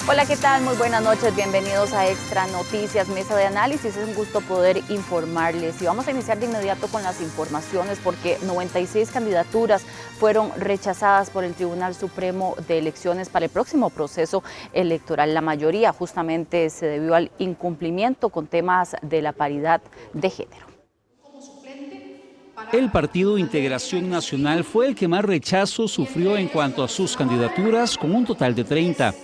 Hola, ¿qué tal? Muy buenas noches, bienvenidos a Extra Noticias, mesa de análisis. Es un gusto poder informarles y vamos a iniciar de inmediato con las informaciones porque 96 candidaturas fueron rechazadas por el Tribunal Supremo de Elecciones para el próximo proceso electoral. La mayoría justamente se debió al incumplimiento con temas de la paridad de género. El Partido Integración Nacional fue el que más rechazo sufrió en cuanto a sus candidaturas, con un total de 30.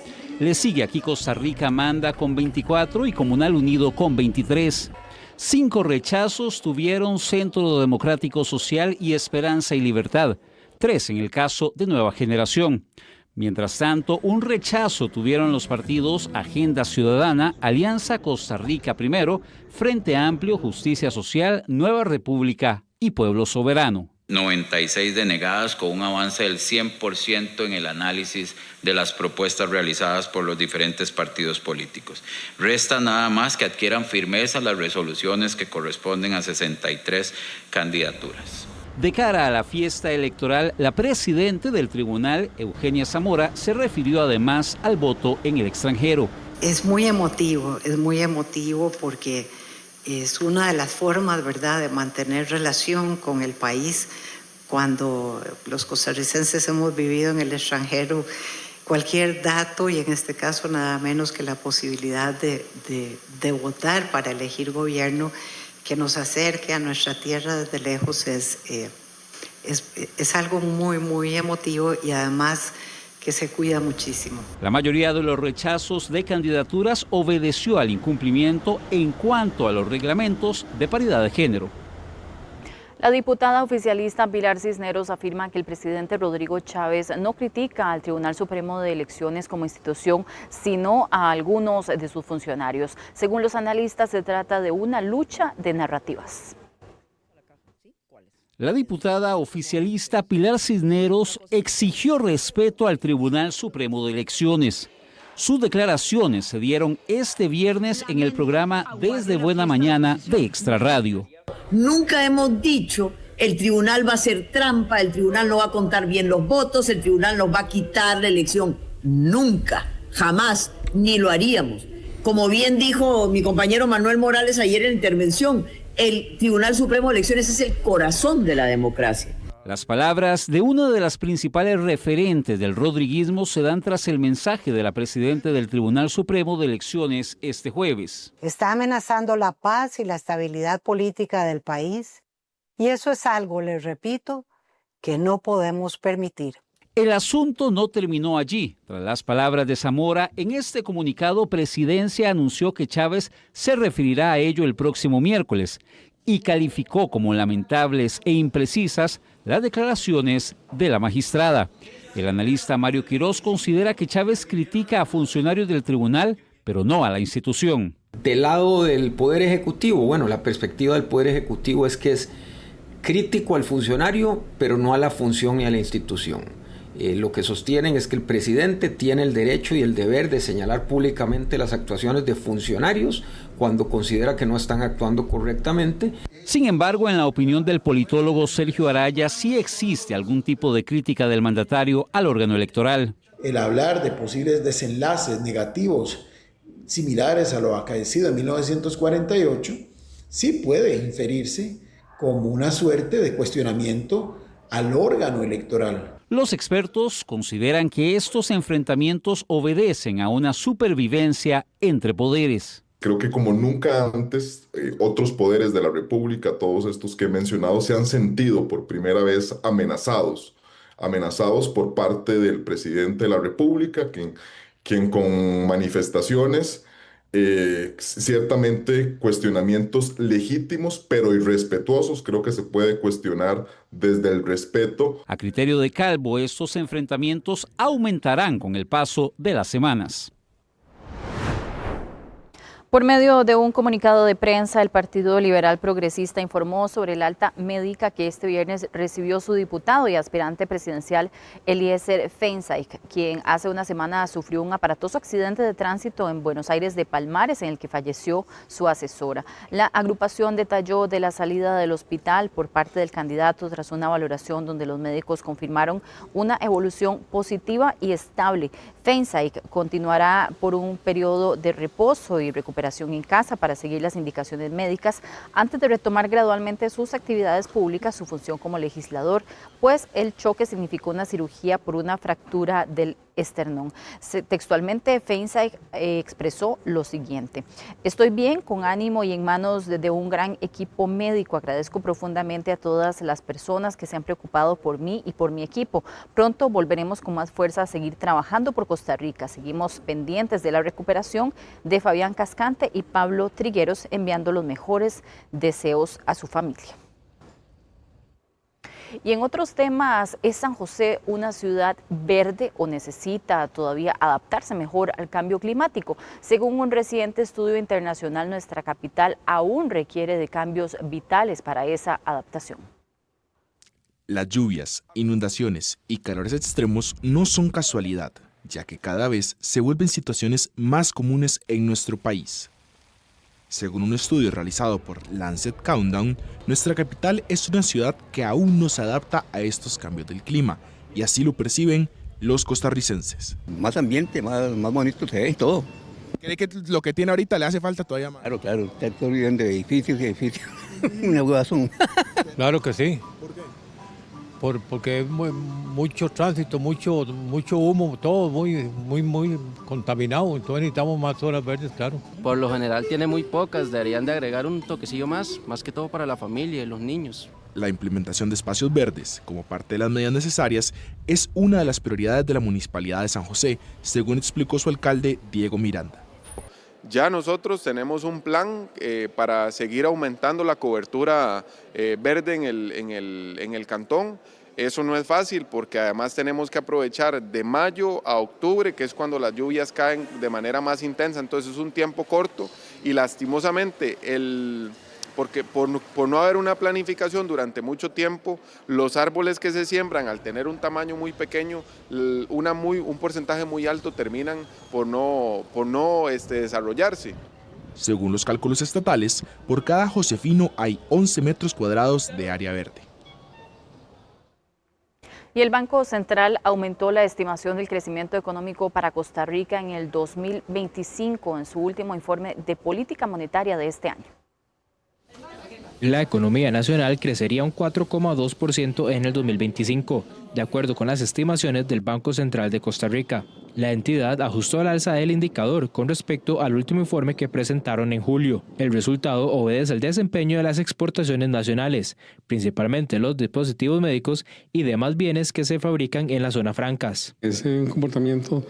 Le sigue aquí Costa Rica Manda con 24 y Comunal Unido con 23. 5 rechazos tuvieron Centro Democrático Social y Esperanza y Libertad, 3 en el caso de Nueva Generación. Mientras tanto, un rechazo tuvieron los partidos Agenda Ciudadana, Alianza Costa Rica Primero, Frente Amplio, Justicia Social, Nueva República y Pueblo Soberano. 96 denegadas, con un avance del 100% en el análisis de las propuestas realizadas por los diferentes partidos políticos. Resta nada más que adquieran firmeza las resoluciones que corresponden a 63 candidaturas. De cara a la fiesta electoral, la presidenta del tribunal, Eugenia Zamora, se refirió además al voto en el extranjero. Es muy emotivo porque es una de las formas, ¿verdad?, de mantener relación con el país. Cuando los costarricenses hemos vivido en el extranjero, cualquier dato, y en este caso nada menos que la posibilidad de votar para elegir gobierno que nos acerque a nuestra tierra desde lejos, es algo muy, muy emotivo y además que se cuida muchísimo. La mayoría de los rechazos de candidaturas obedeció al incumplimiento en cuanto a los reglamentos de paridad de género. La diputada oficialista Pilar Cisneros afirma que el presidente Rodrigo Chávez no critica al Tribunal Supremo de Elecciones como institución, sino a algunos de sus funcionarios. Según los analistas, se trata de una lucha de narrativas. La diputada oficialista Pilar Cisneros exigió respeto al Tribunal Supremo de Elecciones. Sus declaraciones se dieron este viernes en el programa Desde Buena Mañana de Extra Radio. Nunca hemos dicho el tribunal va a hacer trampa, el tribunal no va a contar bien los votos, el tribunal nos va a quitar la elección. Nunca, jamás, ni lo haríamos. Como bien dijo mi compañero Manuel Morales ayer en la intervención, el Tribunal Supremo de Elecciones es el corazón de la democracia. Las palabras de una de las principales referentes del rodriguismo se dan tras el mensaje de la presidenta del Tribunal Supremo de Elecciones este jueves. Está amenazando la paz y la estabilidad política del país y eso es algo, les repito, que no podemos permitir. El asunto no terminó allí. Tras las palabras de Zamora, en este comunicado, Presidencia anunció que Chávez se referirá a ello el próximo miércoles y calificó como lamentables e imprecisas las declaraciones de la magistrada. El analista Mario Quiroz considera que Chávez critica a funcionarios del tribunal, pero no a la institución. Del lado del Poder Ejecutivo, bueno, la perspectiva del Poder Ejecutivo es que es crítico al funcionario, pero no a la función ni a la institución. Lo que sostienen es que el presidente tiene el derecho y el deber de señalar públicamente las actuaciones de funcionarios cuando considera que no están actuando correctamente. Sin embargo, en la opinión del politólogo Sergio Araya, sí existe algún tipo de crítica del mandatario al órgano electoral. El hablar de posibles desenlaces negativos similares a lo acaecido en 1948 sí puede inferirse como una suerte de cuestionamiento al órgano electoral. Los expertos consideran que estos enfrentamientos obedecen a una supervivencia entre poderes. Creo que como nunca antes, otros poderes de la República, todos estos que he mencionado, se han sentido por primera vez amenazados por parte del presidente de la República, quien con manifestaciones, ciertamente cuestionamientos legítimos pero irrespetuosos, creo que se puede cuestionar desde el respeto. A criterio de Calvo, estos enfrentamientos aumentarán con el paso de las semanas. Por medio de un comunicado de prensa, el Partido Liberal Progresista informó sobre el alta médica que este viernes recibió su diputado y aspirante presidencial Eliezer Feinsaig, quien hace una semana sufrió un aparatoso accidente de tránsito en Buenos Aires de Palmares, en el que falleció su asesora. La agrupación detalló de la salida del hospital por parte del candidato tras una valoración donde los médicos confirmaron una evolución positiva y estable. Feinsaig continuará por un periodo de reposo y recuperación en casa para seguir las indicaciones médicas antes de retomar gradualmente sus actividades públicas, su función como legislador, pues el choque significó una cirugía por una fractura del esternón. Textualmente, Feinsaig expresó lo siguiente: estoy bien, con ánimo y en manos de un gran equipo médico. Agradezco profundamente a todas las personas que se han preocupado por mí y por mi equipo. Pronto volveremos con más fuerza a seguir trabajando por Costa Rica. Seguimos pendientes de la recuperación de Fabián Cascante y Pablo Trigueros, enviando los mejores deseos a su familia. Y en otros temas, ¿es San José una ciudad verde o necesita todavía adaptarse mejor al cambio climático? Según un reciente estudio internacional, nuestra capital aún requiere de cambios vitales para esa adaptación. Las lluvias, inundaciones y calores extremos no son casualidad, ya que cada vez se vuelven situaciones más comunes en nuestro país. Según un estudio realizado por Lancet Countdown, nuestra capital es una ciudad que aún no se adapta a estos cambios del clima, y así lo perciben los costarricenses. Más ambiente, más bonito se ve y todo. ¿Cree que lo que tiene ahorita le hace falta todavía más? Claro, está todo viviendo de edificios y edificios. Una huevazón. Claro que sí. ¿Por qué? Porque es mucho tránsito, mucho humo, todo muy contaminado, entonces necesitamos más zonas verdes, claro. Por lo general tiene muy pocas, deberían de agregar un toquecillo más que todo para la familia y los niños. La implementación de espacios verdes, como parte de las medidas necesarias, es una de las prioridades de la Municipalidad de San José, según explicó su alcalde Diego Miranda. Ya nosotros tenemos un plan para seguir aumentando la cobertura verde en el cantón. Eso no es fácil porque además tenemos que aprovechar de mayo a octubre, que es cuando las lluvias caen de manera más intensa, entonces es un tiempo corto y lastimosamente porque por no haber una planificación durante mucho tiempo, los árboles que se siembran al tener un tamaño muy pequeño, un porcentaje muy alto terminan por no desarrollarse. Según los cálculos estatales, por cada josefino hay 11 metros cuadrados de área verde. Y el Banco Central aumentó la estimación del crecimiento económico para Costa Rica en el 2025 en su último informe de política monetaria de este año. La economía nacional crecería un 4,2% en el 2025, de acuerdo con las estimaciones del Banco Central de Costa Rica. La entidad ajustó al alza el indicador con respecto al último informe que presentaron en julio. El resultado obedece al desempeño de las exportaciones nacionales, principalmente los dispositivos médicos y demás bienes que se fabrican en la zona francas. Es un comportamiento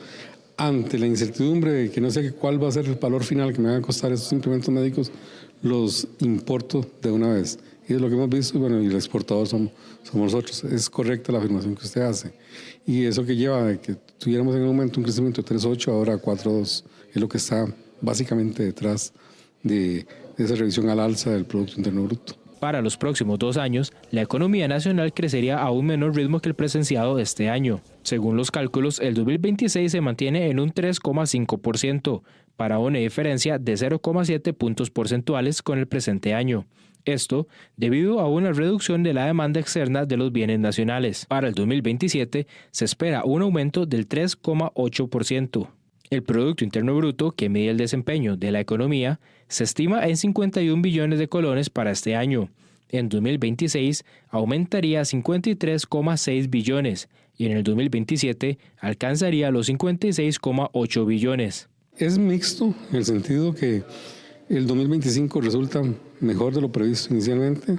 ante la incertidumbre de que no sé cuál va a ser el valor final que me van a costar estos implementos médicos, los importo de una vez. Y es lo que hemos visto, y el exportador somos nosotros. Es correcta la afirmación que usted hace. Y eso que lleva a que tuviéramos en un momento un crecimiento de 3,8, ahora 4,2, es lo que está básicamente detrás de esa revisión al alza del Producto Interno Bruto. Para los próximos 2 años, la economía nacional crecería a un menor ritmo que el presenciado este año. Según los cálculos, el 2026 se mantiene en un 3,5%, para una diferencia de 0,7 puntos porcentuales con el presente año. Esto debido a una reducción de la demanda externa de los bienes nacionales. Para el 2027 se espera un aumento del 3,8%. El Producto Interno Bruto, que mide el desempeño de la economía, se estima en 51 billones de colones para este año. En 2026 aumentaría a 53,6 billones y en el 2027 alcanzaría los 56,8 billones. Es mixto en el sentido que el 2025 resulta mejor de lo previsto inicialmente,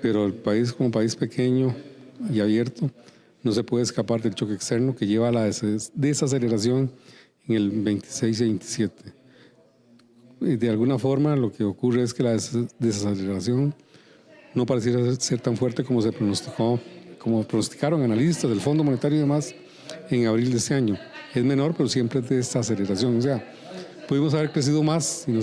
pero el país como país pequeño y abierto no se puede escapar del choque externo que lleva a la desaceleración en el 26 y 27. De alguna forma lo que ocurre es que la desaceleración no pareciera ser tan fuerte como se pronosticó, como pronosticaron analistas del Fondo Monetario y demás en abril de este año. Es menor, pero siempre es desaceleración. O sea, pudimos haber crecido más si no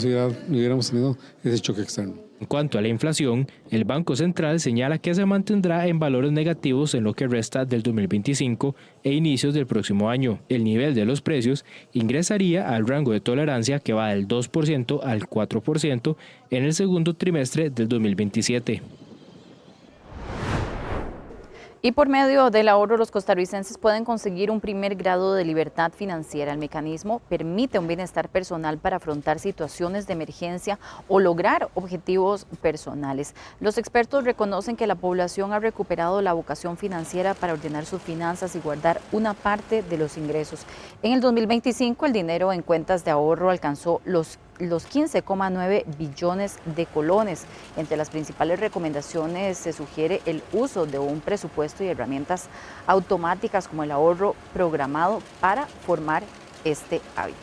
hubiéramos tenido ese choque externo. En cuanto a la inflación, el Banco Central señala que se mantendrá en valores negativos en lo que resta del 2025 e inicios del próximo año. El nivel de los precios ingresaría al rango de tolerancia que va del 2% al 4% en el segundo trimestre del 2027. Y por medio del ahorro, los costarricenses pueden conseguir un primer grado de libertad financiera. El mecanismo permite un bienestar personal para afrontar situaciones de emergencia o lograr objetivos personales. Los expertos reconocen que la población ha recuperado la vocación financiera para ordenar sus finanzas y guardar una parte de los ingresos. En el 2025, el dinero en cuentas de ahorro alcanzó los 15,9 billones de colones. Entre las principales recomendaciones se sugiere el uso de un presupuesto y herramientas automáticas como el ahorro programado para formar este hábito.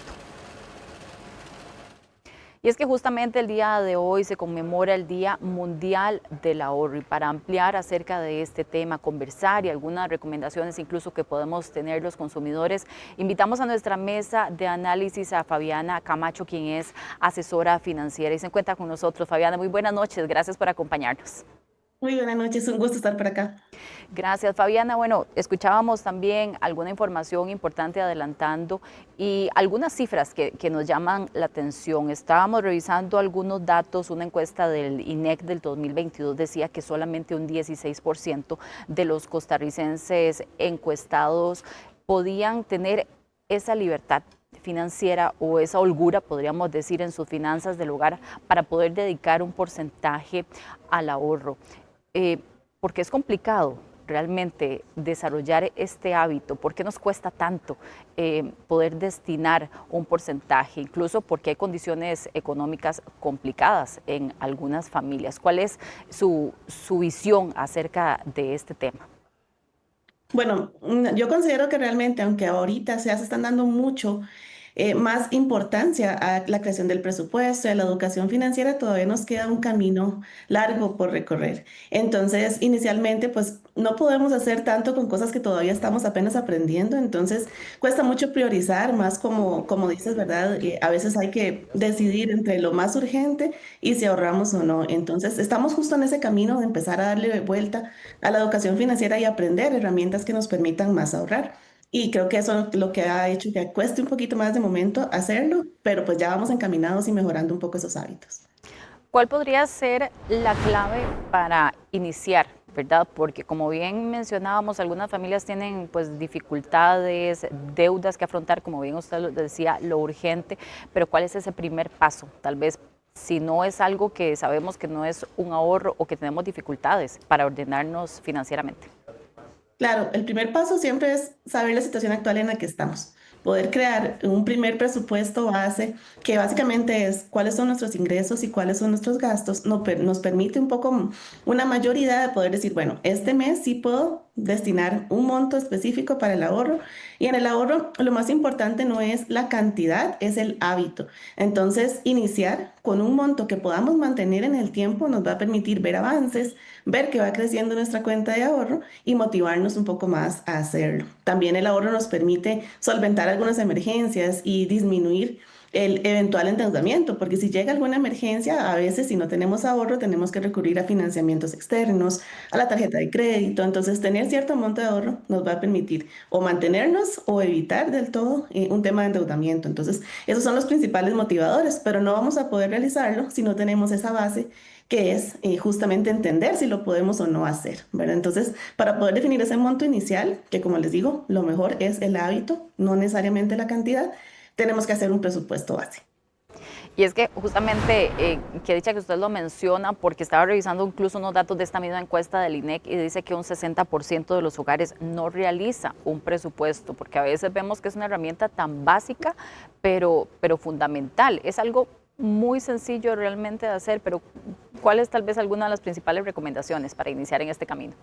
Y es que justamente el día de hoy se conmemora el Día Mundial del Ahorro, y para ampliar acerca de este tema, conversar y algunas recomendaciones incluso que podemos tener los consumidores, invitamos a nuestra mesa de análisis a Fabiana Camacho, quien es asesora financiera y se encuentra con nosotros. Fabiana, muy buenas noches, gracias por acompañarnos. Muy buenas noches, un gusto estar por acá. Gracias, Fabiana. Bueno, escuchábamos también alguna información importante adelantando y algunas cifras que nos llaman la atención. Estábamos revisando algunos datos, una encuesta del INEC del 2022 decía que solamente un 16% de los costarricenses encuestados podían tener esa libertad financiera o esa holgura, podríamos decir, en sus finanzas del hogar para poder dedicar un porcentaje al ahorro. Porque es complicado realmente desarrollar este hábito, ¿por qué nos cuesta tanto poder destinar un porcentaje? Incluso porque hay condiciones económicas complicadas en algunas familias. ¿Cuál es su visión acerca de este tema? Bueno, yo considero que realmente, aunque ahorita se están dando mucho más importancia a la creación del presupuesto y a la educación financiera, todavía nos queda un camino largo por recorrer. Entonces, inicialmente, pues no podemos hacer tanto con cosas que todavía estamos apenas aprendiendo, entonces cuesta mucho priorizar, más como dices, ¿verdad? A veces hay que decidir entre lo más urgente y si ahorramos o no. Entonces, estamos justo en ese camino de empezar a darle vuelta a la educación financiera y aprender herramientas que nos permitan más ahorrar. Y creo que eso es lo que ha hecho que cueste un poquito más de momento hacerlo, pero pues ya vamos encaminados y mejorando un poco esos hábitos. ¿Cuál podría ser la clave para iniciar, verdad? Porque como bien mencionábamos, algunas familias tienen pues dificultades, deudas que afrontar, como bien usted lo decía, lo urgente, pero ¿cuál es ese primer paso? Tal vez si no es algo que sabemos que no es un ahorro o que tenemos dificultades para ordenarnos financieramente. Claro, el primer paso siempre es saber la situación actual en la que estamos. Poder crear un primer presupuesto base que básicamente es cuáles son nuestros ingresos y cuáles son nuestros gastos. Nos permite un poco una mayor idea de poder decir, bueno, este mes sí puedo destinar un monto específico para el ahorro. Y en el ahorro lo más importante no es la cantidad, es el hábito. Entonces, iniciar con un monto que podamos mantener en el tiempo nos va a permitir ver avances, ver que va creciendo nuestra cuenta de ahorro y motivarnos un poco más a hacerlo. También el ahorro nos permite solventar algunas emergencias y disminuir el eventual endeudamiento, porque si llega alguna emergencia, a veces si no tenemos ahorro, tenemos que recurrir a financiamientos externos, a la tarjeta de crédito. Entonces, tener cierto monto de ahorro nos va a permitir o mantenernos o evitar del todo un tema de endeudamiento. Entonces, esos son los principales motivadores, pero no vamos a poder realizarlo si no tenemos esa base que es justamente entender si lo podemos o no hacer, ¿verdad? Entonces, para poder definir ese monto inicial, que como les digo, lo mejor es el hábito, no necesariamente la cantidad, tenemos que hacer un presupuesto base. Y es que justamente, que dicha que usted lo menciona, porque estaba revisando incluso unos datos de esta misma encuesta del INEC y dice que un 60% de los hogares no realiza un presupuesto, porque a veces vemos que es una herramienta tan básica, pero fundamental. Es algo muy sencillo realmente de hacer, pero ¿cuál es tal vez alguna de las principales recomendaciones para iniciar en este camino?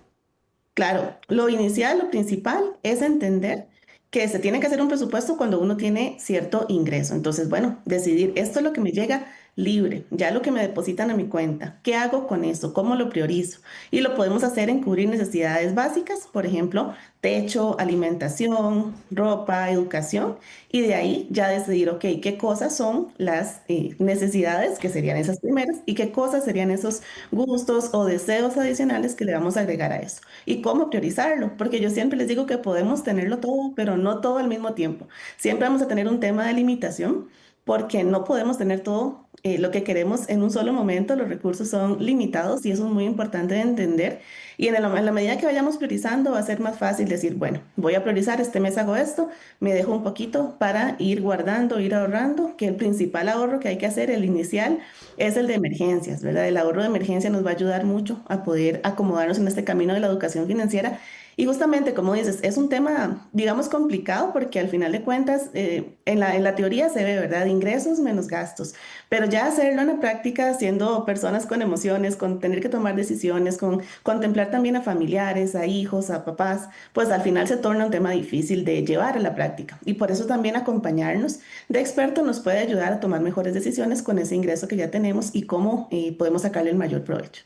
Claro, lo inicial, lo principal es entender que se tiene que hacer un presupuesto cuando uno tiene cierto ingreso. Entonces, bueno, decidir esto es lo que me llega libre, ya lo que me depositan a mi cuenta. ¿Qué hago con eso? ¿Cómo lo priorizo? Y lo podemos hacer en cubrir necesidades básicas, por ejemplo, techo, alimentación, ropa, educación, y de ahí ya decidir, ok, qué cosas son las necesidades, que serían esas primeras, y qué cosas serían esos gustos o deseos adicionales que le vamos a agregar a eso. Y cómo priorizarlo, porque yo siempre les digo que podemos tenerlo todo, pero no todo al mismo tiempo. Siempre vamos a tener un tema de limitación, porque no podemos tener todo lo que queremos en un solo momento, los recursos son limitados y eso es muy importante de entender. Y en la medida que vayamos priorizando va a ser más fácil decir, bueno, voy a priorizar, este mes hago esto, me dejo un poquito para ir guardando, ir ahorrando, que el principal ahorro que hay que hacer, el inicial, es el de emergencias, ¿verdad? El ahorro de emergencia nos va a ayudar mucho a poder acomodarnos en este camino de la educación financiera. Y justamente, como dices, es un tema, digamos, complicado porque al final de cuentas, en la teoría se ve, ¿verdad? Ingresos menos gastos, pero ya hacerlo en la práctica, siendo personas con emociones, con tener que tomar decisiones, con contemplar también a familiares, a hijos, a papás, pues al final se torna un tema difícil de llevar a la práctica. Y por eso también acompañarnos de expertos nos puede ayudar a tomar mejores decisiones con ese ingreso que ya tenemos y cómo podemos sacarle el mayor provecho.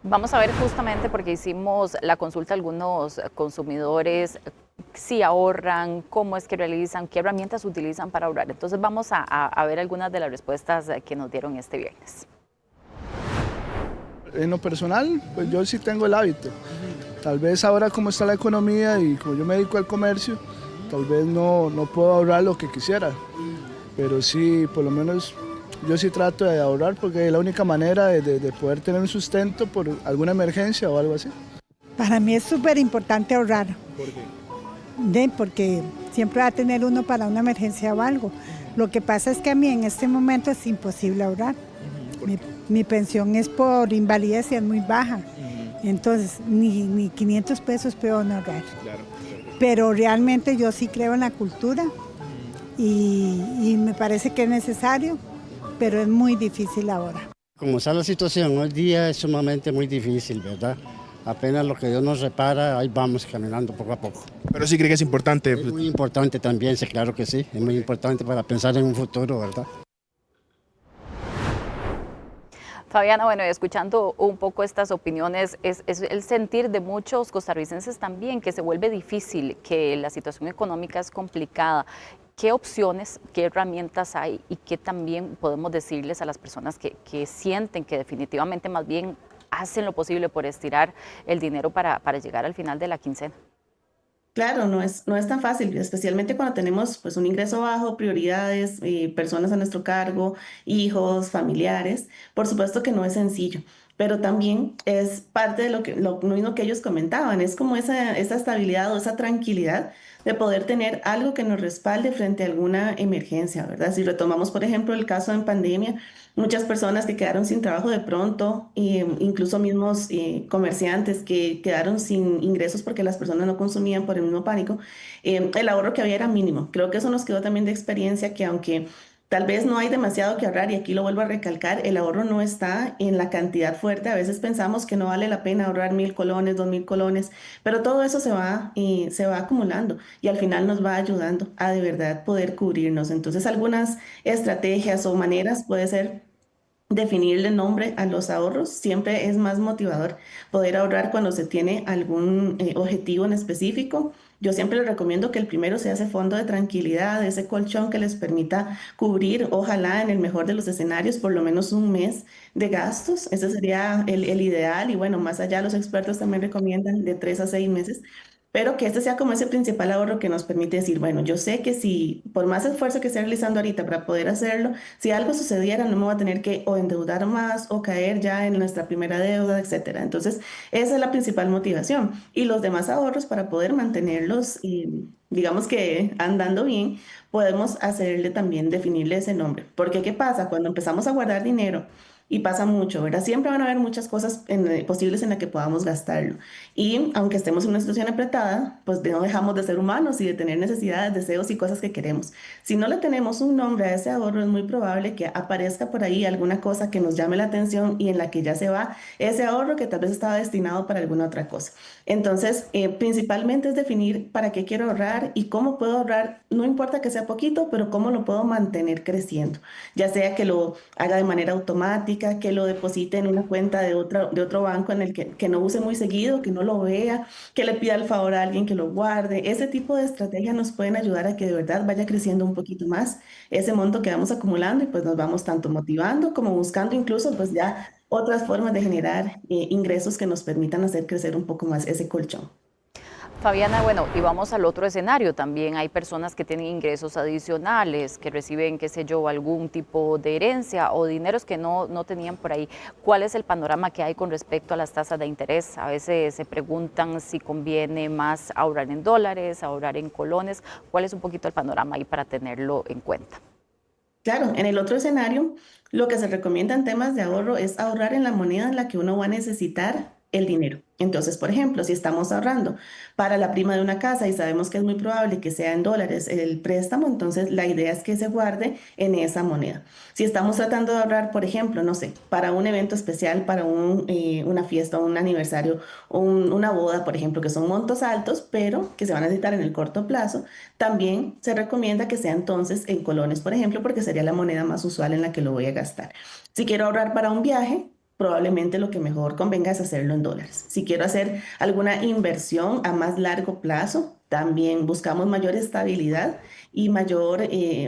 Vamos a ver justamente porque hicimos la consulta a algunos consumidores, si ahorran, cómo es que realizan, qué herramientas utilizan para ahorrar. Entonces vamos a ver algunas de las respuestas que nos dieron este viernes. En lo personal, pues yo sí tengo el hábito. Tal vez ahora como está la economía y como yo me dedico al comercio, tal vez no puedo ahorrar lo que quisiera, pero sí, por lo menos yo sí trato de ahorrar porque es la única manera de poder tener un sustento por alguna emergencia o algo así. Para mí es súper importante ahorrar. ¿Por qué? Porque siempre va a tener uno para una emergencia o algo. Lo que pasa es que a mí en este momento es imposible ahorrar. Mi pensión es por invalidez y es muy baja. Entonces, ni 500 pesos puedo no ahorrar. Claro. Pero realmente yo sí creo en la cultura y me parece que es necesario, pero es muy difícil ahora. Como está la situación hoy día es sumamente muy difícil, ¿verdad? Apenas lo que Dios nos repara, ahí vamos caminando poco a poco. Pero sí cree que es importante. Es muy importante también, sí, claro que sí. Es muy importante para pensar en un futuro, ¿verdad? Fabiana, bueno, escuchando un poco estas opiniones, es el sentir de muchos costarricenses también que se vuelve difícil, que la situación económica es complicada. ¿Qué opciones, qué herramientas hay y qué también podemos decirles a las personas que sienten que definitivamente más bien hacen lo posible por estirar el dinero para llegar al final de la quincena? Claro, no es tan fácil, especialmente cuando tenemos pues un ingreso bajo, prioridades, personas a nuestro cargo, hijos, familiares. Por supuesto que no es sencillo, pero también es parte de lo mismo que ellos comentaban, es como esa estabilidad o esa tranquilidad de poder tener algo que nos respalde frente a alguna emergencia, ¿verdad? Si retomamos, por ejemplo, el caso en pandemia, muchas personas que quedaron sin trabajo de pronto, incluso mismos comerciantes que quedaron sin ingresos porque las personas no consumían por el mismo pánico, el ahorro que había era mínimo. Creo que eso nos quedó también de experiencia que aunque tal vez no hay demasiado que ahorrar y aquí lo vuelvo a recalcar, el ahorro no está en la cantidad fuerte. A veces pensamos que no vale la pena ahorrar 1.000 colones, 2.000 colones, pero todo eso se va acumulando y al final nos va ayudando a de verdad poder cubrirnos. Entonces algunas estrategias o maneras puede ser definirle nombre a los ahorros. Siempre es más motivador poder ahorrar cuando se tiene algún objetivo en específico. Yo siempre les recomiendo que el primero sea ese fondo de tranquilidad, ese colchón que les permita cubrir, ojalá en el mejor de los escenarios, por lo menos un mes de gastos. Ese sería el ideal y bueno, más allá los expertos también recomiendan de 3 a 6 meses. Pero que este sea como ese principal ahorro que nos permite decir, bueno, yo sé que si, por más esfuerzo que esté realizando ahorita para poder hacerlo, si algo sucediera, no me voy a tener que o endeudar más o caer ya en nuestra primera deuda, etcétera. Entonces, esa es la principal motivación. Y los demás ahorros para poder mantenerlos, digamos que andando bien, podemos hacerle también, definirle ese nombre. Porque, ¿qué pasa? Cuando empezamos a guardar dinero, y pasa mucho, ¿verdad? Siempre van a haber muchas cosas posibles en las que podamos gastarlo. Y aunque estemos en una situación apretada, pues no dejamos de ser humanos y de tener necesidades, deseos y cosas que queremos. Si no le tenemos un nombre a ese ahorro, es muy probable que aparezca por ahí alguna cosa que nos llame la atención y en la que ya se va ese ahorro que tal vez estaba destinado para alguna otra cosa. Entonces, principalmente es definir para qué quiero ahorrar y cómo puedo ahorrar, no importa que sea poquito, pero cómo lo puedo mantener creciendo, ya sea que lo haga de manera automática, que lo deposite en una cuenta de otro banco en el que no use muy seguido, que no lo vea, que le pida el favor a alguien que lo guarde. Ese tipo de estrategias nos pueden ayudar a que de verdad vaya creciendo un poquito más ese monto que vamos acumulando y pues nos vamos tanto motivando como buscando incluso pues ya otras formas de generar ingresos que nos permitan hacer crecer un poco más ese colchón. Fabiana, bueno, y vamos al otro escenario. También hay personas que tienen ingresos adicionales, que reciben, qué sé yo, algún tipo de herencia o dineros que no tenían por ahí. ¿Cuál es el panorama que hay con respecto a las tasas de interés? A veces se preguntan si conviene más ahorrar en dólares, ahorrar en colones. ¿Cuál es un poquito el panorama ahí para tenerlo en cuenta? Claro, en el otro escenario, lo que se recomienda en temas de ahorro es ahorrar en la moneda en la que uno va a necesitar el dinero. Entonces, por ejemplo, si estamos ahorrando para la prima de una casa y sabemos que es muy probable que sea en dólares el préstamo, entonces la idea es que se guarde en esa moneda. Si estamos tratando de ahorrar, por ejemplo, no sé, para un evento especial, para una fiesta, un aniversario, una boda, por ejemplo, que son montos altos, pero que se van a necesitar en el corto plazo, también se recomienda que sea entonces en colones, por ejemplo, porque sería la moneda más usual en la que lo voy a gastar. Si quiero ahorrar para un viaje, probablemente lo que mejor convenga es hacerlo en dólares. Si quiero hacer alguna inversión a más largo plazo, también buscamos mayor estabilidad y mayor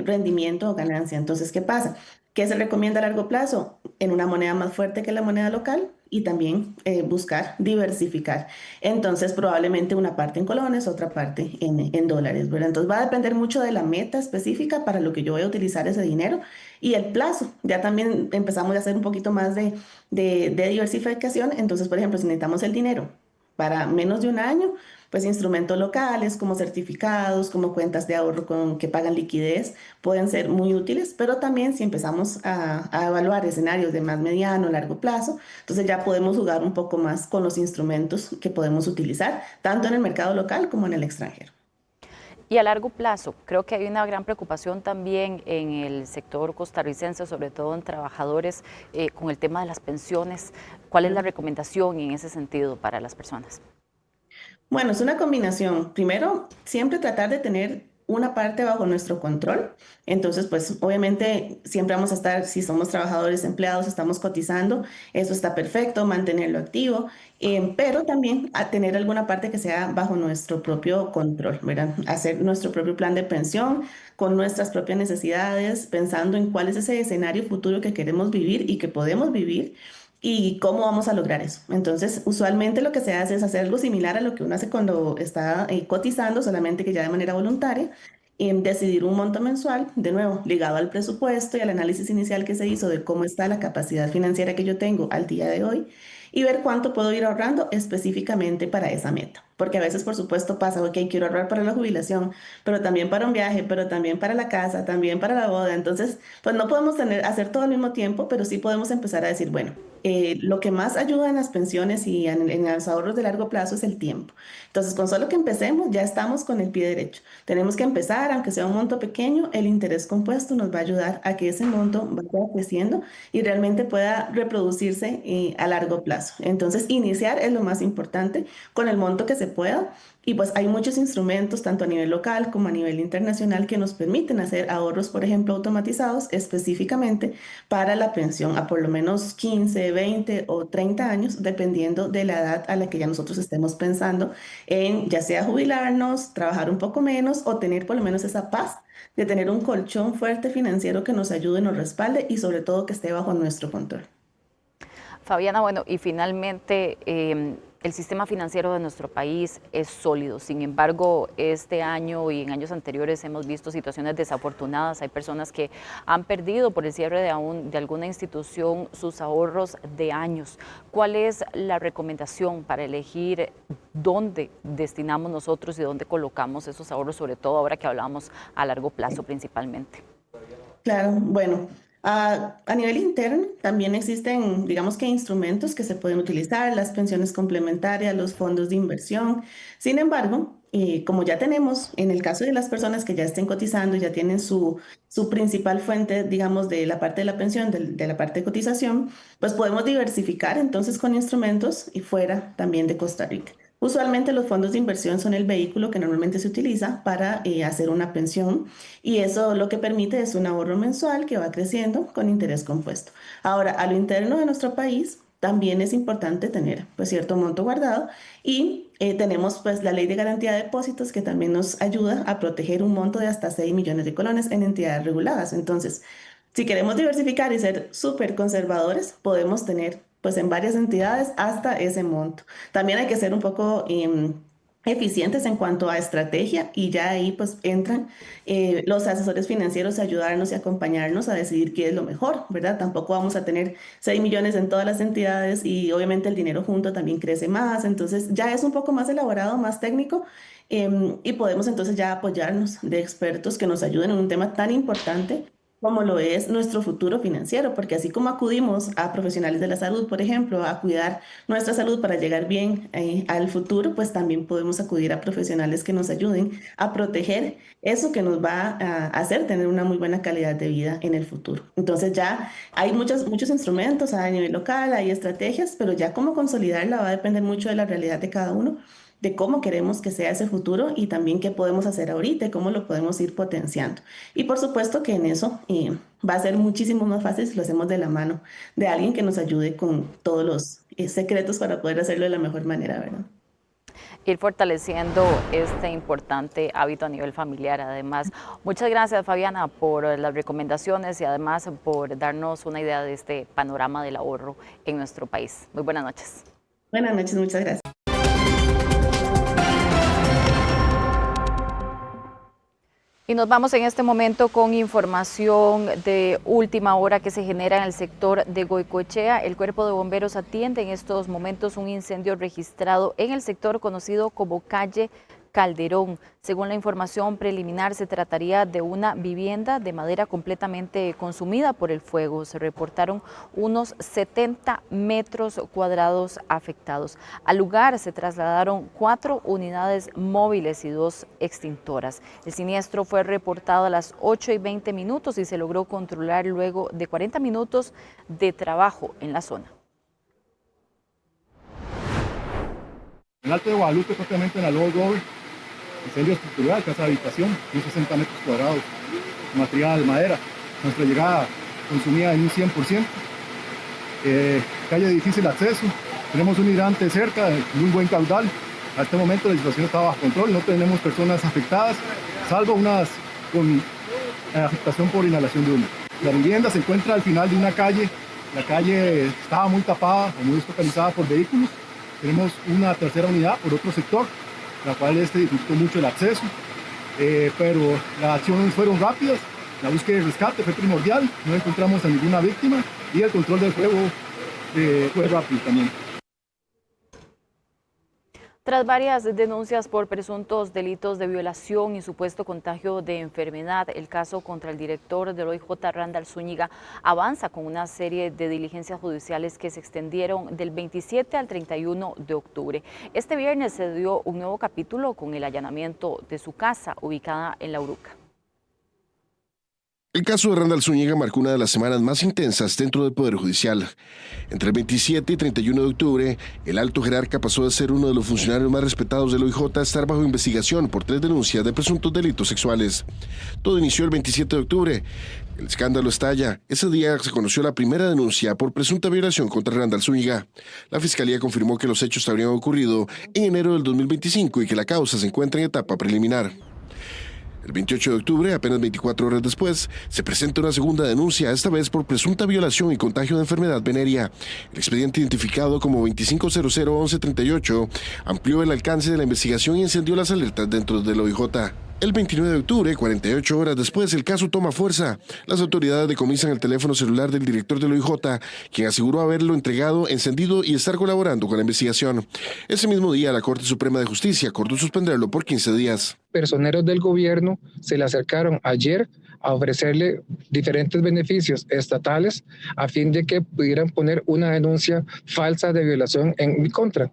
rendimiento o ganancia. Entonces, ¿qué pasa? ¿Qué se recomienda a largo plazo? En una moneda más fuerte que la moneda local y también buscar diversificar. Entonces, probablemente una parte en colones, otra parte en dólares, ¿verdad? Entonces, va a depender mucho de la meta específica para lo que yo voy a utilizar ese dinero y el plazo. Ya también empezamos a hacer un poquito más de diversificación. Entonces, por ejemplo, si necesitamos el dinero para menos de un año, pues instrumentos locales como certificados, como cuentas de ahorro que pagan liquidez, pueden ser muy útiles, pero también si empezamos a evaluar escenarios de más mediano, largo plazo, entonces ya podemos jugar un poco más con los instrumentos que podemos utilizar, tanto en el mercado local como en el extranjero. Y a largo plazo, creo que hay una gran preocupación también en el sector costarricense, sobre todo en trabajadores, con el tema de las pensiones. ¿Cuál es la recomendación en ese sentido para las personas? Bueno, es una combinación. Primero, siempre tratar de tener una parte bajo nuestro control. Entonces, pues obviamente siempre vamos a estar, si somos trabajadores empleados, estamos cotizando, eso está perfecto, mantenerlo activo, pero también a tener alguna parte que sea bajo nuestro propio control, ¿verdad? Hacer nuestro propio plan de pensión con nuestras propias necesidades, pensando en cuál es ese escenario futuro que queremos vivir y que podemos vivir y cómo vamos a lograr eso. Entonces, usualmente lo que se hace es hacer algo similar a lo que uno hace cuando está cotizando, solamente que ya de manera voluntaria, decidir un monto mensual, de nuevo, ligado al presupuesto y al análisis inicial que se hizo de cómo está la capacidad financiera que yo tengo al día de hoy y ver cuánto puedo ir ahorrando específicamente para esa meta. Porque a veces, por supuesto, pasa, ok, quiero ahorrar para la jubilación, pero también para un viaje, pero también para la casa, también para la boda. Entonces, pues no podemos hacer todo al mismo tiempo, pero sí podemos empezar a decir, bueno, lo que más ayuda en las pensiones y en los ahorros de largo plazo es el tiempo. Entonces, con solo que empecemos, ya estamos con el pie derecho. Tenemos que empezar, aunque sea un monto pequeño, el interés compuesto nos va a ayudar a que ese monto vaya creciendo y realmente pueda reproducirse a largo plazo. Entonces, iniciar es lo más importante con el monto que se pueda. Y pues hay muchos instrumentos, tanto a nivel local como a nivel internacional, que nos permiten hacer ahorros, por ejemplo, automatizados específicamente para la pensión a por lo menos 15, 20 o 30 años, dependiendo de la edad a la que ya nosotros estemos pensando en ya sea jubilarnos, trabajar un poco menos o tener por lo menos esa paz de tener un colchón fuerte financiero que nos ayude, nos respalde y sobre todo que esté bajo nuestro control. Fabiana, bueno, y finalmente el sistema financiero de nuestro país es sólido. Sin embargo, este año y en años anteriores hemos visto situaciones desafortunadas. Hay personas que han perdido por el cierre de alguna institución sus ahorros de años. ¿Cuál es la recomendación para elegir dónde destinamos nosotros y dónde colocamos esos ahorros, sobre todo ahora que hablamos a largo plazo principalmente? Claro, bueno. A nivel interno también existen, digamos que instrumentos que se pueden utilizar, las pensiones complementarias, los fondos de inversión. Sin embargo, como ya tenemos, en el caso de las personas que ya estén cotizando, ya tienen su principal fuente, digamos, de la parte de la pensión, de la parte de cotización, pues podemos diversificar entonces con instrumentos y fuera también de Costa Rica. Usualmente los fondos de inversión son el vehículo que normalmente se utiliza para hacer una pensión y eso lo que permite es un ahorro mensual que va creciendo con interés compuesto. Ahora, a lo interno de nuestro país también es importante tener pues cierto monto guardado y tenemos pues la ley de garantía de depósitos que también nos ayuda a proteger un monto de hasta 6 millones de colones en entidades reguladas. Entonces, si queremos diversificar y ser súper conservadores, podemos tener pues en varias entidades hasta ese monto. También hay que ser un poco eficientes en cuanto a estrategia y ya ahí pues entran los asesores financieros a ayudarnos y acompañarnos a decidir qué es lo mejor, ¿verdad? Tampoco vamos a tener 6 millones en todas las entidades y obviamente el dinero junto también crece más, entonces ya es un poco más elaborado, más técnico y podemos entonces ya apoyarnos de expertos que nos ayuden en un tema tan importante como lo es nuestro futuro financiero, porque así como acudimos a profesionales de la salud, por ejemplo, a cuidar nuestra salud para llegar bien al futuro, pues también podemos acudir a profesionales que nos ayuden a proteger eso que nos va a hacer tener una muy buena calidad de vida en el futuro. Entonces ya hay muchos instrumentos a nivel local, hay estrategias, pero ya cómo consolidarla va a depender mucho de la realidad de cada uno, de cómo queremos que sea ese futuro y también qué podemos hacer ahorita y cómo lo podemos ir potenciando. Y por supuesto que en eso va a ser muchísimo más fácil si lo hacemos de la mano de alguien que nos ayude con todos los secretos para poder hacerlo de la mejor manera, ¿verdad? Ir fortaleciendo este importante hábito a nivel familiar. Además, muchas gracias, Fabiana, por las recomendaciones y además por darnos una idea de este panorama del ahorro en nuestro país. Muy buenas noches. Buenas noches, muchas gracias. Y nos vamos en este momento con información de última hora que se genera en el sector de Goicoechea. El Cuerpo de Bomberos atiende en estos momentos un incendio registrado en el sector conocido como calle Calderón. Según la información preliminar, se trataría de una vivienda de madera completamente consumida por el fuego. Se reportaron unos 70 metros cuadrados afectados. Al lugar se trasladaron 4 unidades móviles y 2 extintoras. El siniestro fue reportado a las 8:20 y se logró controlar luego de 40 minutos de trabajo en la zona. En Alto de Guadalupe, propiamente en la Lower Road, incendio estructural, casa de habitación, unos 60 metros cuadrados, material, madera. Nuestra llegada consumida en un 100%. Calle de difícil acceso, tenemos un hidrante cerca, de muy buen caudal. A este momento la situación está bajo control, no tenemos personas afectadas, salvo unas con afectación por inhalación de humo. La vivienda se encuentra al final de una calle, la calle estaba muy tapada o muy localizada por vehículos. Tenemos una tercera unidad por otro sector, la cual dificultó mucho el acceso, pero las acciones fueron rápidas, la búsqueda y rescate fue primordial, no encontramos a ninguna víctima y el control del fuego fue rápido también. Tras varias denuncias por presuntos delitos de violación y supuesto contagio de enfermedad, el caso contra el director del OIJ, Randall Zúñiga, avanza con una serie de diligencias judiciales que se extendieron del 27 al 31 de octubre. Este viernes se dio un nuevo capítulo con el allanamiento de su casa, ubicada en La Uruca. El caso de Randall Zúñiga marcó una de las semanas más intensas dentro del Poder Judicial. Entre el 27 y 31 de octubre, el alto jerarca pasó de ser uno de los funcionarios más respetados del OIJ a estar bajo investigación por 3 denuncias de presuntos delitos sexuales. Todo inició el 27 de octubre. El escándalo estalla. Ese día se conoció la primera denuncia por presunta violación contra Randall Zúñiga. La Fiscalía confirmó que los hechos habrían ocurrido en enero del 2025 y que la causa se encuentra en etapa preliminar. El 28 de octubre, apenas 24 horas después, se presenta una segunda denuncia, esta vez por presunta violación y contagio de enfermedad venérea. El expediente identificado como 25001138 amplió el alcance de la investigación y encendió las alertas dentro del OIJ. El 29 de octubre, 48 horas después, el caso toma fuerza. Las autoridades decomisan el teléfono celular del director del OIJ, quien aseguró haberlo entregado, encendido y estar colaborando con la investigación. Ese mismo día, la Corte Suprema de Justicia acordó suspenderlo por 15 días. Personeros del gobierno se le acercaron ayer a ofrecerle diferentes beneficios estatales a fin de que pudieran poner una denuncia falsa de violación en mi contra.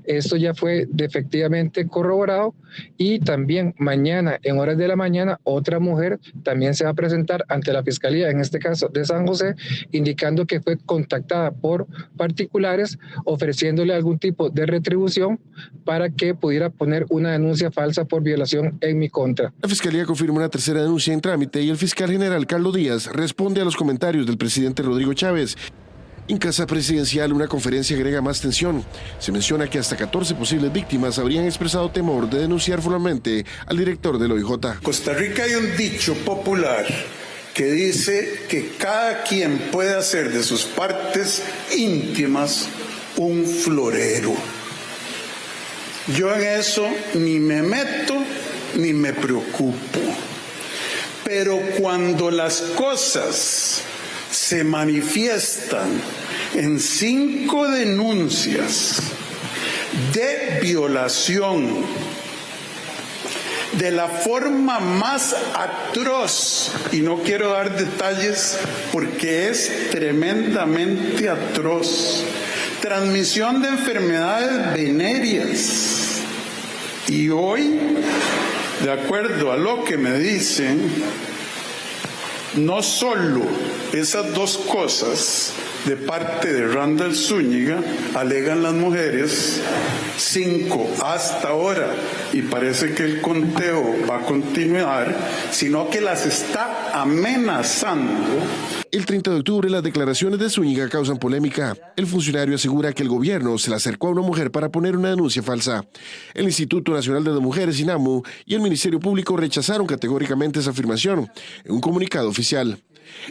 Esto ya fue efectivamente corroborado y también mañana, en horas de la mañana, otra mujer también se va a presentar ante la Fiscalía, en este caso de San José, indicando que fue contactada por particulares ofreciéndole algún tipo de retribución para que pudiera poner una denuncia falsa por violación en mi contra. La Fiscalía confirma una tercera denuncia en trámite y el fiscal general Carlos Díaz responde a los comentarios del presidente Rodrigo Chávez. En Casa Presidencial, una conferencia agrega más tensión. Se menciona que hasta 14 posibles víctimas habrían expresado temor de denunciar formalmente al director del OIJ. En Costa Rica hay un dicho popular que dice que cada quien puede hacer de sus partes íntimas un florero. Yo en eso ni me meto ni me preocupo. Pero cuando las cosas se manifiestan en 5 denuncias de violación de la forma más atroz, y no quiero dar detalles porque es tremendamente atroz, transmisión de enfermedades venéreas, y hoy, de acuerdo a lo que me dicen, no solo esas 2 cosas de parte de Randall Zúñiga alegan las mujeres, 5 hasta ahora, y parece que el conteo va a continuar, sino que las está amenazando. El 30 de octubre las declaraciones de Zúñiga causan polémica. El funcionario asegura que el gobierno se le acercó a una mujer para poner una denuncia falsa. El Instituto Nacional de las Mujeres, INAMU, y el Ministerio Público rechazaron categóricamente esa afirmación en un comunicado oficial.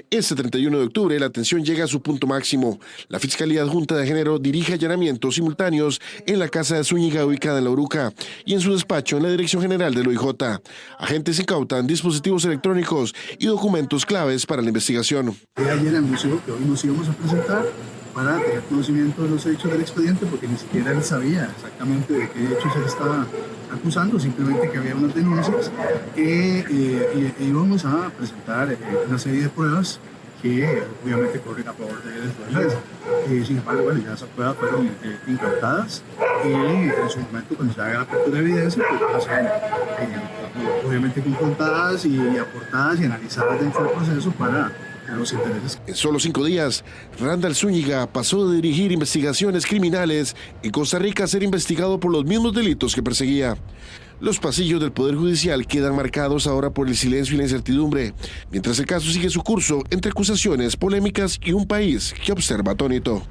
Este 31 de octubre la tensión llega a su punto máximo. La Fiscalía Adjunta de Género dirige allanamientos simultáneos en la casa de Zúñiga ubicada en La Uruca y en su despacho en la Dirección General del OIJ. Agentes incautan dispositivos electrónicos y documentos claves para la investigación. Ayer anunció que hoy nos íbamos a presentar para tener conocimiento de los hechos del expediente, porque ni siquiera él sabía exactamente de qué hechos se le estaba acusando, simplemente que había unas denuncias que íbamos a presentar una serie de pruebas que obviamente corren a favor de la defensa. Sin embargo, bueno, ya esas pruebas fueron incautadas y en su momento, cuando se haga la apertura de evidencia, pues van a ser obviamente confrontadas y aportadas y analizadas dentro del proceso para los intereses. En solo 5 días, Randall Zúñiga pasó de dirigir investigaciones criminales en Costa Rica a ser investigado por los mismos delitos que perseguía. Los pasillos del Poder Judicial quedan marcados ahora por el silencio y la incertidumbre, mientras el caso sigue su curso entre acusaciones, polémicas y un país que observa atónito.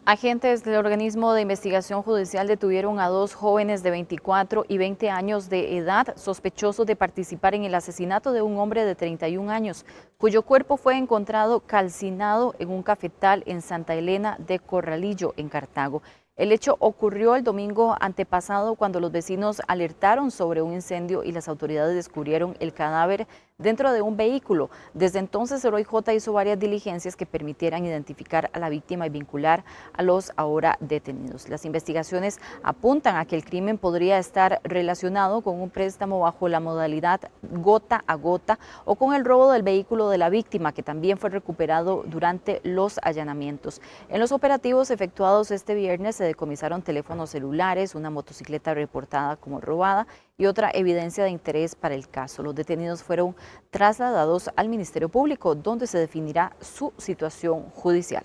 Agentes del organismo de investigación judicial detuvieron a 2 jóvenes de 24 y 20 años de edad sospechosos de participar en el asesinato de un hombre de 31 años, cuyo cuerpo fue encontrado calcinado en un cafetal en Santa Elena de Corralillo, en Cartago. El hecho ocurrió el domingo antepasado cuando los vecinos alertaron sobre un incendio y las autoridades descubrieron el cadáver dentro de un vehículo. Desde entonces el OIJ hizo varias diligencias que permitieran identificar a la víctima y vincular a los ahora detenidos. Las investigaciones apuntan a que el crimen podría estar relacionado con un préstamo bajo la modalidad gota a gota o con el robo del vehículo de la víctima, que también fue recuperado durante los allanamientos. En los operativos efectuados este viernes se decomisaron teléfonos celulares, una motocicleta reportada como robada y otra evidencia de interés para el caso. Los detenidos fueron trasladados al Ministerio Público, donde se definirá su situación judicial.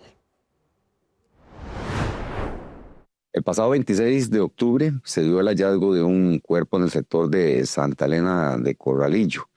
El pasado 26 de octubre se dio el hallazgo de un cuerpo en el sector de Santa Elena de Corralillo,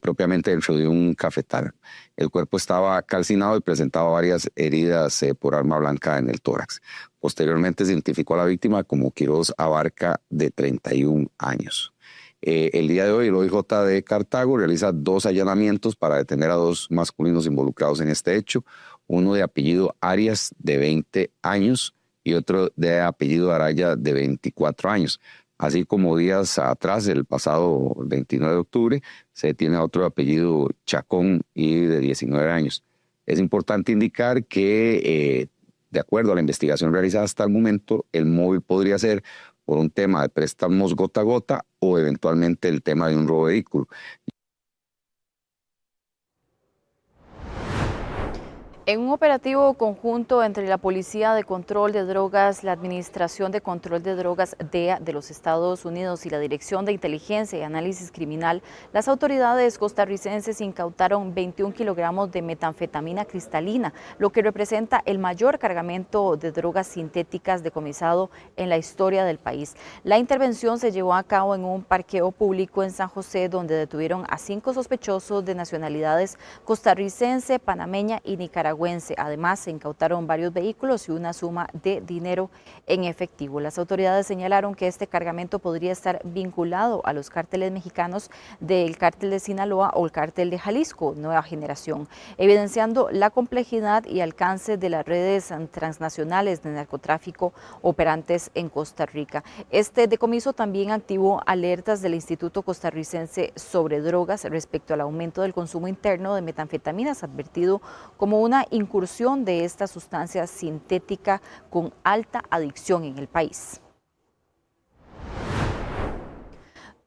propiamente dentro de un cafetal. El cuerpo estaba calcinado y presentaba varias heridas por arma blanca en el tórax. Posteriormente se identificó a la víctima como Quiroz Abarca, de 31 años. El día de hoy el OIJ de Cartago realiza 2 allanamientos para detener a 2 masculinos involucrados en este hecho, uno de apellido Arias, de 20 años, y otro de apellido Araya, de 24 años. Así como días atrás, el pasado 29 de octubre, se detiene a otro de apellido Chacón y de 19 años. Es importante indicar que, de acuerdo a la investigación realizada hasta el momento, el móvil podría ser por un tema de préstamos gota a gota o eventualmente el tema de un robo de vehículo. En un operativo conjunto entre la Policía de Control de Drogas, la Administración de Control de Drogas DEA de los Estados Unidos y la Dirección de Inteligencia y Análisis Criminal, las autoridades costarricenses incautaron 21 kilogramos de metanfetamina cristalina, lo que representa el mayor cargamento de drogas sintéticas decomisado en la historia del país. La intervención se llevó a cabo en un parqueo público en San José, donde detuvieron a 5 sospechosos de nacionalidades costarricense, panameña y nicaragüense. Además, se incautaron varios vehículos y una suma de dinero en efectivo. Las autoridades señalaron que este cargamento podría estar vinculado a los cárteles mexicanos del cártel de Sinaloa o el cártel de Jalisco, Nueva Generación, evidenciando la complejidad y alcance de las redes transnacionales de narcotráfico operantes en Costa Rica. Este decomiso también activó alertas del Instituto Costarricense sobre Drogas respecto al aumento del consumo interno de metanfetaminas, advertido como una incursión de esta sustancia sintética con alta adicción en el país.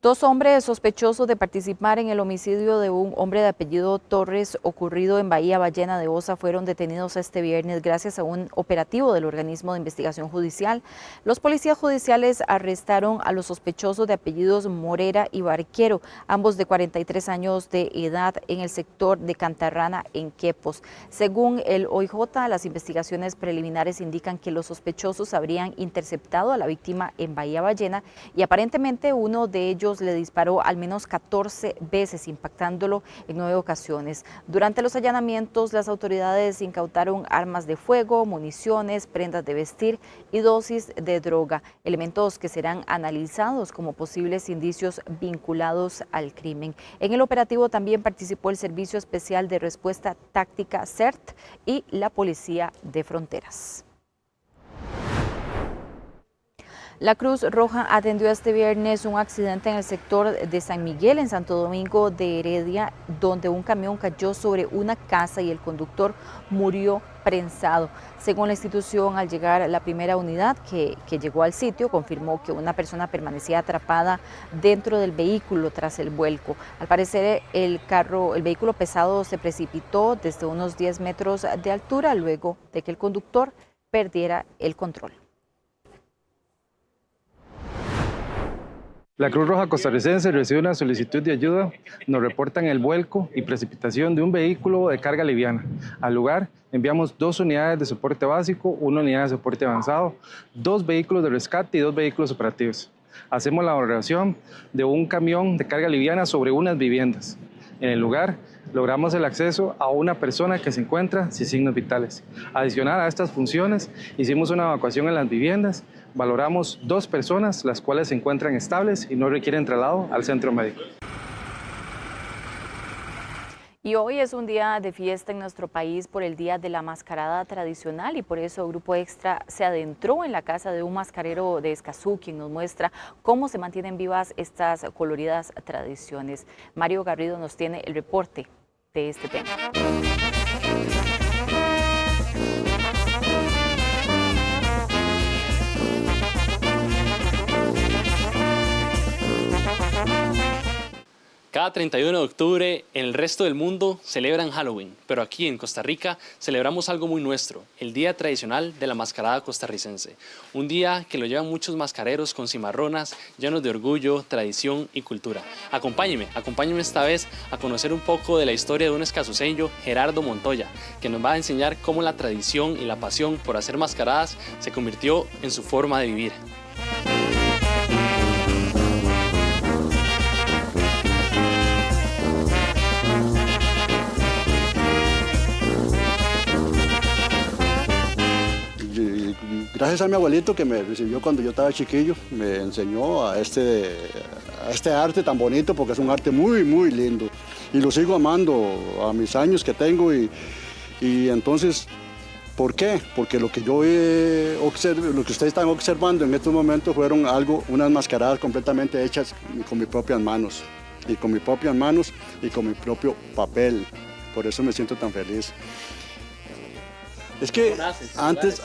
2 hombres sospechosos de participar en el homicidio de un hombre de apellido Torres ocurrido en Bahía Ballena de Osa fueron detenidos este viernes gracias a un operativo del organismo de investigación judicial. Los policías judiciales arrestaron a los sospechosos de apellidos Morera y Barquero, ambos de 43 años de edad, en el sector de Cantarrana, en Quepos. Según el OIJ, las investigaciones preliminares indican que los sospechosos habrían interceptado a la víctima en Bahía Ballena y aparentemente uno de ellos le disparó al menos 14 veces, impactándolo en 9 ocasiones. Durante los allanamientos, las autoridades incautaron armas de fuego, municiones, prendas de vestir y dosis de droga, elementos que serán analizados como posibles indicios vinculados al crimen. En el operativo también participó el Servicio Especial de Respuesta Táctica CERT y la Policía de Fronteras. La Cruz Roja atendió este viernes un accidente en el sector de San Miguel, en Santo Domingo de Heredia, donde un camión cayó sobre una casa y el conductor murió prensado. Según la institución, al llegar la primera unidad que llegó al sitio, confirmó que una persona permanecía atrapada dentro del vehículo tras el vuelco. Al parecer, el vehículo pesado se precipitó desde unos 10 metros de altura luego de que el conductor perdiera el control. La Cruz Roja Costarricense recibe una solicitud de ayuda. Nos reportan el vuelco y precipitación de un vehículo de carga liviana. Al lugar enviamos 2 unidades de soporte básico, 1 unidad de soporte avanzado, 2 vehículos de rescate y 2 vehículos operativos. Hacemos la valoración de un camión de carga liviana sobre unas viviendas. En el lugar logramos el acceso a una persona que se encuentra sin signos vitales. Adicional a estas funciones, hicimos una evacuación en las viviendas. Valoramos 2 personas, las cuales se encuentran estables y no requieren traslado al centro médico. Y hoy es un día de fiesta en nuestro país por el Día de la Mascarada Tradicional, y por eso Grupo Extra se adentró en la casa de un mascarero de Escazú, quien nos muestra cómo se mantienen vivas estas coloridas tradiciones. Mario Garrido nos tiene el reporte de este tema. Cada 31 de octubre en el resto del mundo celebran Halloween, pero aquí en Costa Rica celebramos algo muy nuestro, el Día Tradicional de la Mascarada Costarricense. Un día que lo llevan muchos mascareros con cimarronas llenos de orgullo, tradición y cultura. Acompáñenme esta vez a conocer un poco de la historia de un escazuceño, Gerardo Montoya, que nos va a enseñar cómo la tradición y la pasión por hacer mascaradas se convirtió en su forma de vivir. Gracias a mi abuelito que me recibió cuando yo estaba chiquillo, me enseñó a este arte tan bonito, porque es un arte muy, muy lindo. Y lo sigo amando a mis años que tengo y entonces, ¿por qué? Porque lo que yo lo que ustedes están observando en estos momentos fueron unas mascaradas completamente hechas con mis propias manos. Y con mis propias manos y con mi propio papel. Por eso me siento tan feliz. Es que antes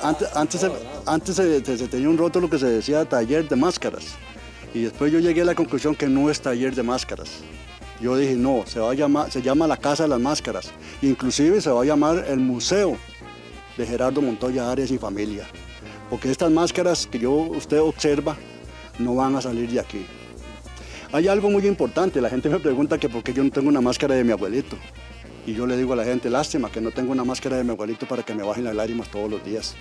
se tenía un rótulo que se decía taller de máscaras. Y después yo llegué a la conclusión que no es taller de máscaras. Yo dije, no, se llama la Casa de las Máscaras. Inclusive se va a llamar el Museo de Gerardo Montoya Arias y Familia. Porque estas máscaras que usted observa no van a salir de aquí. Hay algo muy importante, la gente me pregunta que por qué yo no tengo una máscara de mi abuelito. Y yo le digo a la gente, lástima que no tengo una máscara de mi abuelito para que me bajen las lágrimas todos los días.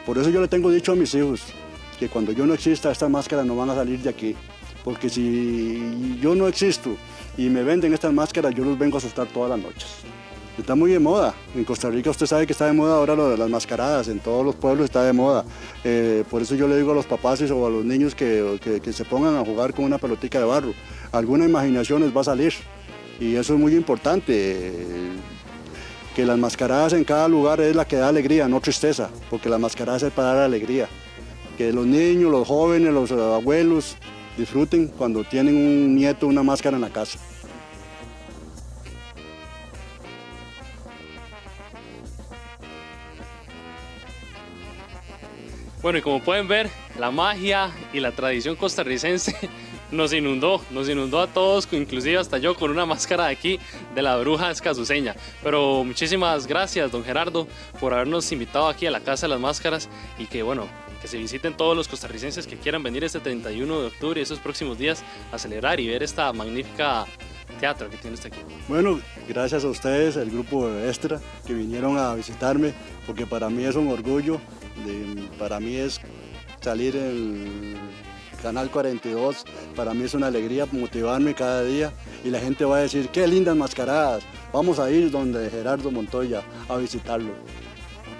Por eso yo le tengo dicho a mis hijos que cuando yo no exista, estas máscaras no van a salir de aquí. Porque si yo no existo y me venden estas máscaras, yo los vengo a asustar todas las noches. Está muy de moda. En Costa Rica usted sabe que está de moda ahora lo de las mascaradas, en todos los pueblos está de moda. Por eso yo le digo a los papás o a los niños que se pongan a jugar con una pelotica de barro. Alguna imaginación les va a salir. Y eso es muy importante, que las mascaradas en cada lugar es la que da alegría, no tristeza, porque las mascaradas es para dar alegría. Que los niños, los jóvenes, los abuelos disfruten cuando tienen un nieto, una máscara en la casa. Bueno, y como pueden ver, la magia y la tradición costarricense nos inundó a todos, inclusive hasta yo con una máscara de aquí de la bruja escasuseña. Pero muchísimas gracias, don Gerardo, por habernos invitado aquí a la Casa de las Máscaras y que bueno, que se visiten todos los costarricenses que quieran venir este 31 de octubre y esos próximos días a celebrar y ver esta magnífica teatro que tiene usted aquí. Bueno, gracias a ustedes, el grupo Extra, que vinieron a visitarme, porque para mí es un orgullo, para mí es salir en Canal 42, para mí es una alegría motivarme cada día y la gente va a decir, qué lindas mascaradas, vamos a ir donde Gerardo Montoya a visitarlo.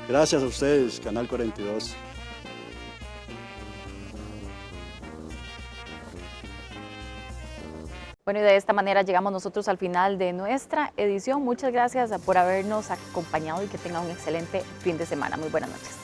Gracias a ustedes, Canal 42. Bueno, y de esta manera llegamos nosotros al final de nuestra edición. Muchas gracias por habernos acompañado y que tengan un excelente fin de semana. Muy buenas noches.